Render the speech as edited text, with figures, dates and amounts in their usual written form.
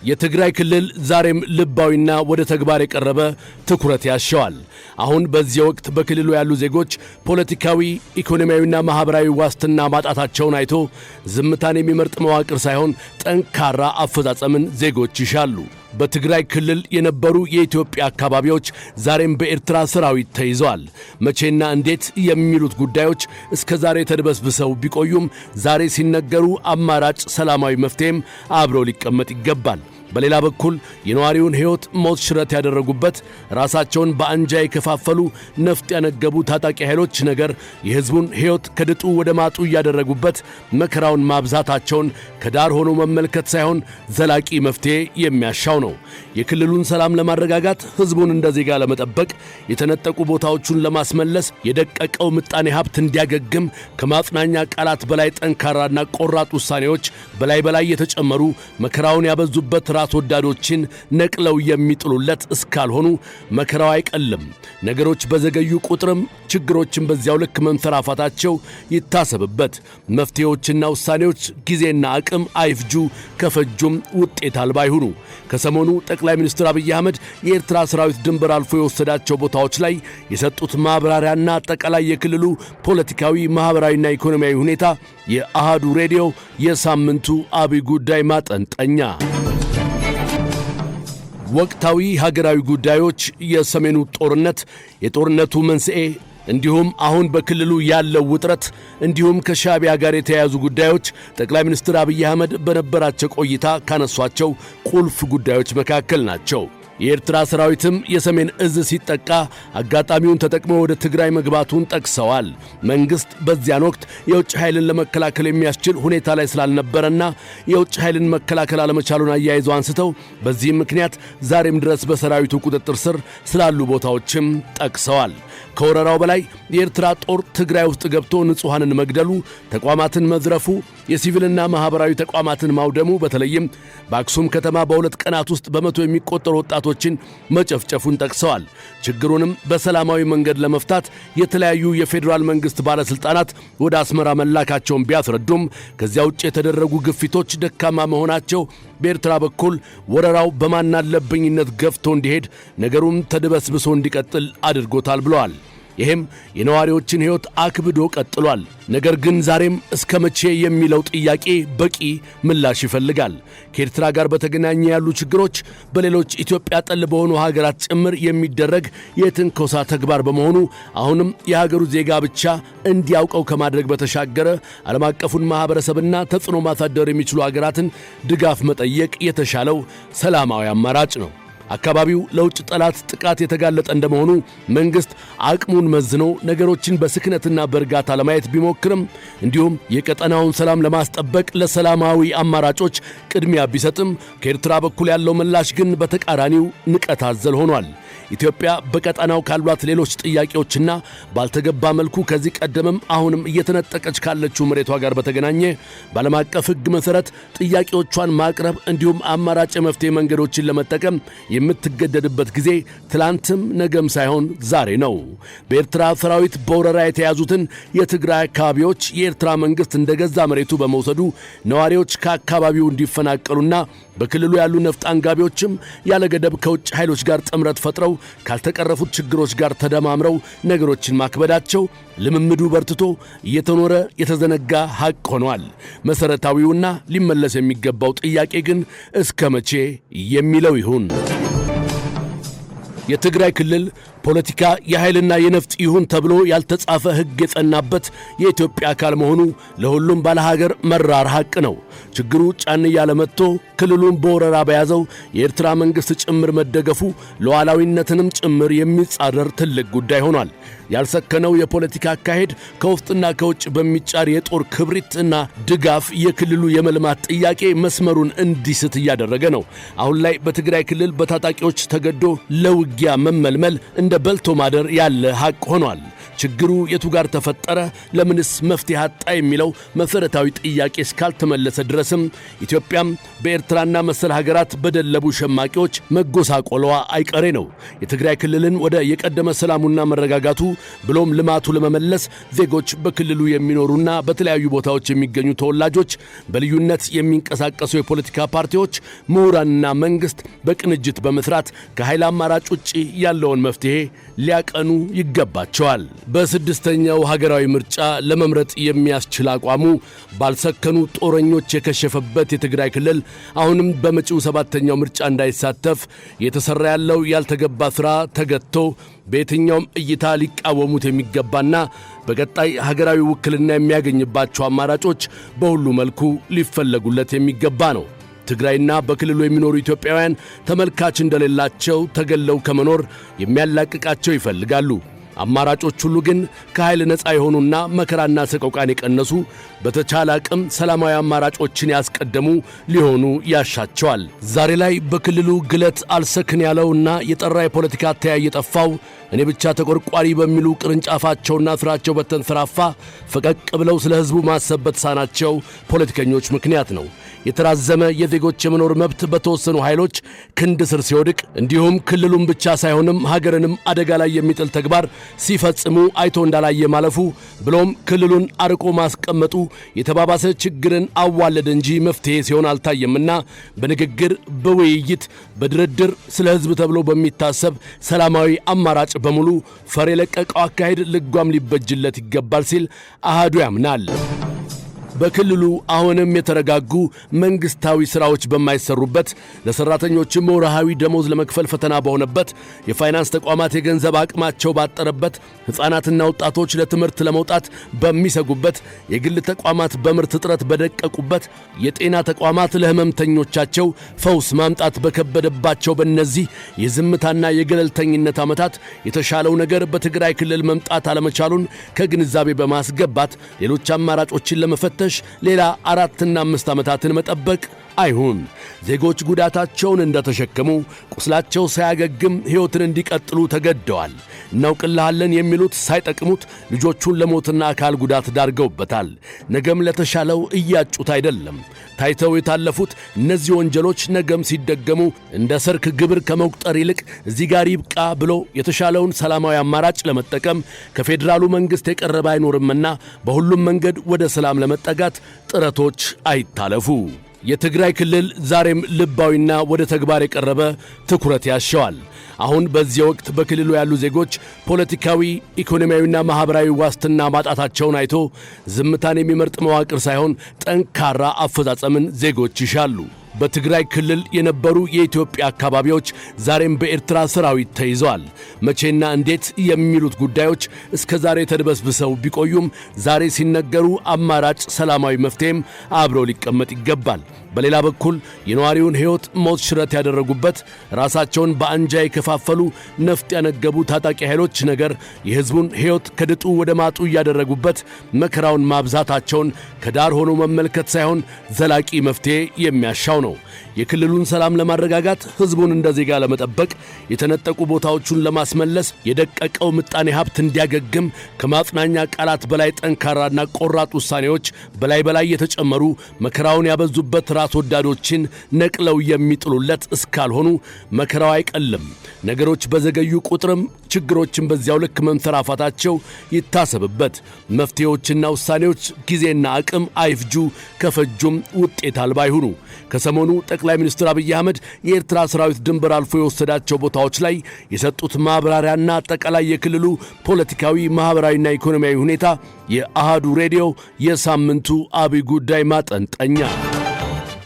የትግራይ ክልል ዛሬም ልባዊና ወደ ተግባር የቀረበ ትኩረት ያሻዋል። አሁን በዚህ ወቅት በክልሉ ያሉ ዜጎች ፖለቲካዊ፣ ኢኮኖሚያዊና ማህበራዊ ዋስትና ማጣታቸውን አይቶ ዝምታን የሚመርጥ መዋቅር ሳይሆን ጠንካራ አፈጻጸምን ዜጎች ይሻሉ። በትግራይ ክልል የነበሩ የኢትዮጵያ አካባቢዎች ዛሬም በኤርትራ ሰራዊት ተይዘዋል። መቼና እንዴት የሚሉት ጉዳዮች እስከ ዛሬ ተድበስብሰው ቢቆዩም ዛሬ ሲነገሩ አማራጭ ሰላማዊ መፍትሄም አብረው ሊቀመጥ ይገባል። በሌላ በኩል የነዋሪውን ሕይወት ሞት ሽረት ያደረጉበት ራሳቸውን በአንጃ የከፋፈሉ ነፍጥ ያነገቡ ታጣቂ ኃይሎች ነገር የሕዝቡን ሕይወት ከድጡ ወደ ማጡ እያደረጉበት መከራውን ማብዛታቸውን ከዳር ሆኖ መመልከት ሳይሆን ዘላቂ መፍትሄ የሚያሻው ነው። የክልሉን ሰላም ለማረጋጋት ሕዝቡን እንደ ዜጋ ለመጠበቅ የተነጠቁ ቦታዎቹን ለማስመለስ የደቀቀው ምጣኔ ሀብት እንዲያገግም ከማጽናኛ ቃላት በላይ ጠንካራና ቆራጥ ውሳኔዎች በላይ የተጨመሩ መከራውን ያበዙበት ራስ ወዳዶችን ነቅለው የሚጥሉለት እስካልሆኑ መከራው አይቀልም። ነገሮች በዘገዩ ቁጥርም ችግሮችን በዚያው ልክ መንፈራፋታቸው ይታሰብበት። መፍትሄዎችና ውሳኔዎች ጊዜና አቅም አይፍጁ፣ ከፈጁም ውጤት አልባ ይሁኑ። ከሰሞኑ ጠቅላይ ሚኒስትር አብይ አህመድ የኤርትራ ሰራዊት ድንበር አልፎ የወሰዳቸው ቦታዎች ላይ የሰጡት ማብራሪያና አጠቃላይ የክልሉ ፖለቲካዊ፣ ማህበራዊና ኢኮኖሚያዊ ሁኔታ የአሃዱ ሬዲዮ የሳምንቱ አብይ ጉዳይ ማጠንጠኛ። ወቅታዊ ሀገራዊ ጉዳዮች፣ የሰሜኑ ጦርነት፣ የጦርነቱ መንስኤ እንዲሁም አሁን በክልሉ ያለው ውጥረት እንዲሁም ከሻዕቢያ ጋር የተያያዙ ጉዳዮች ጠቅላይ ሚኒስትር አብይ አህመድ በነበራቸው ቆይታ ካነሷቸው ቁልፍ ጉዳዮች መካከል ናቸው። የኤርትራ ሰራዊትም የሰሜን እዝ ሲጠቃ አጋጣሚውን ተጠቅሞ ወደ ትግራይ መግባቱን ጠቅሰዋል። መንግሥት በዚያን ወቅት የውጭ ኃይልን ለመከላከል የሚያስችል ሁኔታ ላይ ስላልነበረና የውጭ ኃይልን መከላከል አለመቻሉን አያይዘው አንስተው በዚህም ምክንያት ዛሬም ድረስ በሰራዊቱ ቁጥጥር ስር ስላሉ ቦታዎችም ጠቅሰዋል። ከወረራው በላይ የኤርትራ ጦር ትግራይ ውስጥ ገብቶ ንጹሐንን መግደሉ፣ ተቋማትን መዝረፉ፣ የሲቪልና ማህበራዊ ተቋማትን ማውደሙ፣ በተለይም በአክሱም ከተማ በሁለት ቀናት ውስጥ በመቶ የሚቆጠሩ ወጣቶችን መጨፍጨፉን ጠቅሰዋል። ችግሩንም በሰላማዊ መንገድ ለመፍታት የተለያዩ የፌዴራል መንግሥት ባለሥልጣናት ወደ አስመራ መላካቸውን ቢያስረዱም ከዚያ ውጭ የተደረጉ ግፊቶች ደካማ መሆናቸው በኤርትራ በኩል ወረራው በማናለብኝነት ገፍቶ እንዲሄድ ነገሩም ተድበስብሶ እንዲቀጥል አድርጎታል ብለዋል። ይህም የነዋሪዎችን ሕይወት አክብዶ ቀጥሏል። ነገር ግን ዛሬም እስከ መቼ የሚለው ጥያቄ በቂ ምላሽ ይፈልጋል። ከኤርትራ ጋር በተገናኘ ያሉ ችግሮች በሌሎች ኢትዮጵያ ጠል በሆኑ ሀገራት ጭምር የሚደረግ የትንኮሳ ተግባር በመሆኑ አሁንም የሀገሩ ዜጋ ብቻ እንዲያውቀው ከማድረግ በተሻገረ ዓለም አቀፉን ማኅበረሰብና ተጽዕኖ ማሳደር የሚችሉ ሀገራትን ድጋፍ መጠየቅ የተሻለው ሰላማዊ አማራጭ ነው። አካባቢው ለውጭ ጠላት ጥቃት የተጋለጠ እንደመሆኑ መንግሥት አቅሙን መዝኖ ነገሮችን በስክነትና በእርጋታ ለማየት ቢሞክርም እንዲሁም የቀጠናውን ሰላም ለማስጠበቅ ለሰላማዊ አማራጮች ቅድሚያ ቢሰጥም ከኤርትራ በኩል ያለው ምላሽ ግን በተቃራኒው ንቀት አዘል ሆኗል። ኢትዮጵያ በቀጠናው ካሏት ሌሎች ጥያቄዎችና ባልተገባ መልኩ ከዚህ ቀደምም አሁንም እየተነጠቀች ካለችው መሬቷ ጋር በተገናኘ በዓለም አቀፍ ሕግ መሠረት ጥያቄዎቿን ማቅረብ እንዲሁም አማራጭ መፍትሄ መንገዶችን ለመጠቀም የምትገደድበት ጊዜ ትላንትም ነገም ሳይሆን ዛሬ ነው። በኤርትራ ሰራዊት በወረራ የተያዙትን የትግራይ አካባቢዎች የኤርትራ መንግሥት እንደገዛ መሬቱ በመውሰዱ ነዋሪዎች ከአካባቢው እንዲፈናቀሉና በክልሉ ያሉ ነፍጥ አንጋቢዎችም ያለ ገደብ ከውጭ ኃይሎች ጋር ጥምረት ፈጥረው ካልተቀረፉት ችግሮች ጋር ተደማምረው ነገሮችን ማክበዳቸው ልምምዱ በርትቶ እየተኖረ የተዘነጋ ሐቅ ሆኗል። መሠረታዊውና ሊመለስ የሚገባው ጥያቄ ግን እስከ መቼ የሚለው ይሁን። የትግራይ ክልል ፖለቲካ የኃይልና የነፍጥ ይሁን ተብሎ ያልተጻፈ ሕግ የጸናበት የኢትዮጵያ አካል መሆኑ ለሁሉም ባለሀገር መራር ሐቅ ነው። ችግሩ ጫን እያለ መጥቶ ክልሉን በወረራ በያዘው የኤርትራ መንግሥት ጭምር መደገፉ ሉዓላዊነትንም ጭምር የሚጻረር ትልቅ ጉዳይ ሆኗል። ያልሰከነው የፖለቲካ አካሄድ ከውስጥና ከውጭ በሚጫር የጦር ክብሪትና ድጋፍ የክልሉ የመልማት ጥያቄ መስመሩን እንዲስት እያደረገ ነው። አሁን ላይ በትግራይ ክልል በታጣቂዎች ተገዶ ለውጊያ መመልመል እንደ በልቶ ማደር ያለ ሐቅ ሆኗል። ችግሩ የቱ ጋር ተፈጠረ፣ ለምንስ መፍትሄ አጣ የሚለው መሰረታዊ ጥያቄ እስካልተመለሰ ድረስም ኢትዮጵያም በኤርትራና መሰል ሀገራት በደለቡ ሸማቂዎች መጎሳቆሏ አይቀሬ ነው። የትግራይ ክልልን ወደ የቀደመ ሰላሙና መረጋጋቱ ብሎም ልማቱ ለመመለስ ዜጎች በክልሉ የሚኖሩና በተለያዩ ቦታዎች የሚገኙ ተወላጆች፣ በልዩነት የሚንቀሳቀሱ የፖለቲካ ፓርቲዎች፣ ምሁራንና መንግስት በቅንጅት በመስራት ከኃይል አማራጭ ውጪ ያለውን መፍትሄ ሊያቀኑ ይገባቸዋል። በስድስተኛው ሀገራዊ ምርጫ ለመምረጥ የሚያስችል አቋሙ ባልሰከኑ ጦረኞች የከሸፈበት የትግራይ ክልል አሁንም በመጪው ሰባተኛው ምርጫ እንዳይሳተፍ የተሰራ ያለው ያልተገባ ሥራ ተገትቶ በየትኛውም እይታ ሊቃወሙት የሚገባና በቀጣይ ሀገራዊ ውክልና የሚያገኝባቸው አማራጮች በሁሉ መልኩ ሊፈለጉለት የሚገባ ነው። ትግራይና በክልሉ የሚኖሩ ኢትዮጵያውያን ተመልካች እንደሌላቸው ተገለው ከመኖር የሚያላቅቃቸው ይፈልጋሉ። አማራጮች ሁሉ ግን ከኃይል ነፃ የሆኑና መከራና ሰቆቃን የቀነሱ በተቻለ አቅም ሰላማዊ አማራጮችን ያስቀደሙ ሊሆኑ ያሻቸዋል። ዛሬ ላይ በክልሉ ግለት አልሰክን ያለውና የጠራ የፖለቲካ አተያይ የጠፋው እኔ ብቻ ተቆርቋሪ በሚሉ ቅርንጫፋቸውና ስራቸው በተንሰራፋ ፈቀቅ ብለው ስለ ሕዝቡ ማሰብ በተሳናቸው ፖለቲከኞች ምክንያት ነው። የተራዘመ የዜጎች የመኖር መብት በተወሰኑ ኃይሎች ክንድ ስር ሲወድቅ እንዲሁም ክልሉን ብቻ ሳይሆንም ሀገርንም አደጋ ላይ የሚጥል ተግባር ሲፈጽሙ አይቶ እንዳላየ ማለፉ ብሎም ክልሉን አርቆ ማስቀመጡ የተባባሰ ችግርን አዋለደ እንጂ መፍትሄ ሲሆን አልታየምና በንግግር፣ በውይይት፣ በድርድር ስለ ሕዝብ ተብሎ በሚታሰብ ሰላማዊ አማራጭ በሙሉ ፈር የለቀቀው አካሄድ ልጓም ሊበጅለት ይገባል ሲል አሃዱ ያምናል። በክልሉ አሁንም የተረጋጉ መንግስታዊ ሥራዎች በማይሰሩበት ለሰራተኞችም ወርሃዊ ደሞዝ ለመክፈል ፈተና በሆነበት የፋይናንስ ተቋማት የገንዘብ አቅማቸው ባጠረበት ሕፃናትና ወጣቶች ለትምህርት ለመውጣት በሚሰጉበት የግል ተቋማት በምርት እጥረት በደቀቁበት የጤና ተቋማት ለሕመምተኞቻቸው ፈውስ ማምጣት በከበደባቸው በእነዚህ የዝምታና የገለልተኝነት ዓመታት የተሻለው ነገር በትግራይ ክልል መምጣት አለመቻሉን ከግንዛቤ በማስገባት ሌሎች አማራጮችን ለመፈተሽ ሌላ 4 እና 5 ዓመታትን መጠበቅ አይሁን። ዜጎች ጉዳታቸውን እንደተሸከሙ ቁስላቸው ሳያገግም ሕይወትን እንዲቀጥሉ ተገደዋል። እናውቅልሃለን የሚሉት ሳይጠቅሙት ልጆቹን ለሞትና አካል ጉዳት ዳርገውበታል። ነገም ለተሻለው እያጩት አይደለም። ታይተው የታለፉት እነዚህ ወንጀሎች ነገም ሲደገሙ እንደ ሰርክ ግብር ከመቁጠር ይልቅ እዚህ ጋር ይብቃ ብሎ የተሻለውን ሰላማዊ አማራጭ ለመጠቀም ከፌዴራሉ መንግሥት የቀረበ አይኖርምና በሁሉም መንገድ ወደ ሰላም ለመጠጋት ጥረቶች አይታለፉ። የትግራይ ክልል ዛሬም ልባዊና ወደ ተግባር የቀረበ ትኩረት ያሻዋል። አሁን በዚህ ወቅት በክልሉ ያሉ ዜጎች ፖለቲካዊ፣ ኢኮኖሚያዊና ማህበራዊ ዋስትና ማጣታቸውን አይቶ ዝምታን የሚመርጥ መዋቅር ሳይሆን ጠንካራ አፈጻጸምን ዜጎች ይሻሉ። በትግራይ ክልል የነበሩ የኢትዮጵያ አካባቢዎች ዛሬም በኤርትራ ሰራዊት ተይዘዋል። መቼና እንዴት የሚሉት ጉዳዮች እስከ ዛሬ ተድበስብሰው ቢቆዩም ዛሬ ሲነገሩ አማራጭ ሰላማዊ መፍትሄም አብረው ሊቀመጥ ይገባል። በሌላ በኩል የነዋሪውን ሕይወት ሞት ሽረት ያደረጉበት ራሳቸውን በአንጃ የከፋፈሉ ነፍጥ ያነገቡ ታጣቂ ኃይሎች ነገር የሕዝቡን ሕይወት ከድጡ ወደ ማጡ እያደረጉበት መከራውን ማብዛታቸውን ከዳር ሆኖ መመልከት ሳይሆን ዘላቂ መፍትሄ የሚያሻው ነው። የክልሉን ሰላም ለማረጋጋት ሕዝቡን እንደ ዜጋ ለመጠበቅ የተነጠቁ ቦታዎቹን ለማስመለስ የደቀቀው ምጣኔ ሀብት እንዲያገግም ከማጽናኛ ቃላት በላይ ጠንካራና ቆራጥ ውሳኔዎች በላይ የተጨመሩ መከራውን ያበዙበት ራስ ወዳዶችን ነቅለው የሚጥሉለት እስካልሆኑ መከራው አይቀልም። ነገሮች በዘገዩ ቁጥርም ችግሮችን በዚያው ልክ መንሰራፋታቸው ይታሰብበት። መፍትሄዎችና ውሳኔዎች ጊዜና አቅም አይፍጁ፣ ከፈጁም ውጤት አልባ ይሁኑ። ከሰሞኑ ጠቅላይ ሚኒስትር አብይ አህመድ የኤርትራ ሰራዊት ድንበር አልፎ የወሰዳቸው ቦታዎች ላይ የሰጡት ማብራሪያና አጠቃላይ የክልሉ ፖለቲካዊ፣ ማህበራዊና ኢኮኖሚያዊ ሁኔታ የአሃዱ ሬዲዮ የሳምንቱ አብይ ጉዳይ ማጠንጠኛ